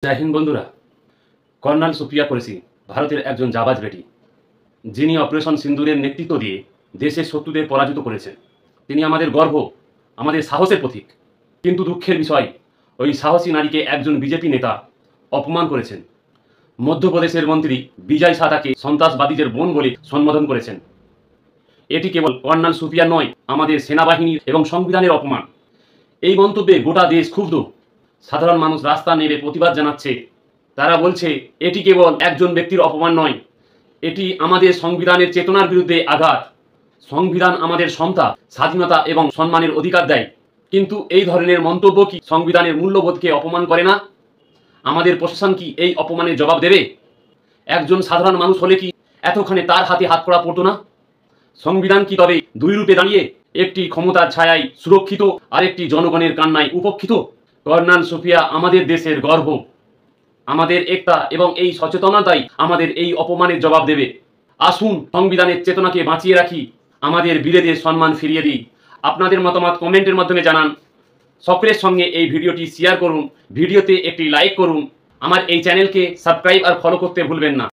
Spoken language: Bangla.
জয় হিন্দ বন্ধুরা। কর্নেল সুপ্রিয়া কুরেশি ভারতের একজন জাবাজ বেটি, যিনি অপারেশন সিন্দুরের নেতৃত্ব দিয়ে দেশের শত্রুদের পরাজিত করেছেন। তিনি আমাদের গর্ব, আমাদের সাহসের প্রতীক। কিন্তু দুঃখের বিষয়, ওই সাহসী নারীকে একজন বিজেপি নেতা অপমান করেছেন। মধ্যপ্রদেশের মন্ত্রী বিজয় শাহ তাকে সন্ত্রাসবাদীদের বোন বলে সম্বোধন করেছেন। এটি কেবল কর্নেল সুপ্রিয়া নয়, আমাদের সেনাবাহিনীর এবং সংবিধানের অপমান। এই মন্তব্যে গোটা দেশ ক্ষুব্ধ। সাধারণ মানুষ রাস্তা নেমে প্রতিবাদ জানাচ্ছে। তারা বলছে, এটি কেবল একজন ব্যক্তির অপমান নয়, এটি আমাদের সংবিধানের চেতনার বিরুদ্ধে আঘাত। সংবিধান আমাদের সমতা, স্বাধীনতা এবং সম্মানের অধিকার দেয়। কিন্তু এই ধরনের মন্তব্য কি সংবিধানের মূল্যবোধকে অপমান করে না? আমাদের প্রশাসন কি এই অপমানের জবাব দেবে? একজন সাধারণ মানুষ হলে কি এতখানি তার হাতে হাত করা পড়তো না? সংবিধান কি তবে দুই রূপে দাঁড়িয়ে, একটি ক্ষমতার ছায়ায় সুরক্ষিত আর একটি জনগণের কান্নায় উপেক্ষিত? কর্নেল সুপ্রিয়া আমাদের দেশের গর্ব, আমাদের একতা এবং এই সচেতনতাই আমাদের এই অপমানের জবাব দেবে। আসুন সংবিধানের চেতনাকে বাঁচিয়ে রাখি, আমাদের বীরেদের সম্মান ফিরিয়ে দিই। আপনাদের মতামত কমেন্টের মাধ্যমে জানান। সকলের সঙ্গে এই ভিডিওটি শেয়ার করুন, ভিডিওতে একটি লাইক করুন। আমার এই চ্যানেলকে সাবস্ক্রাইব আর ফলো করতে ভুলবেন না।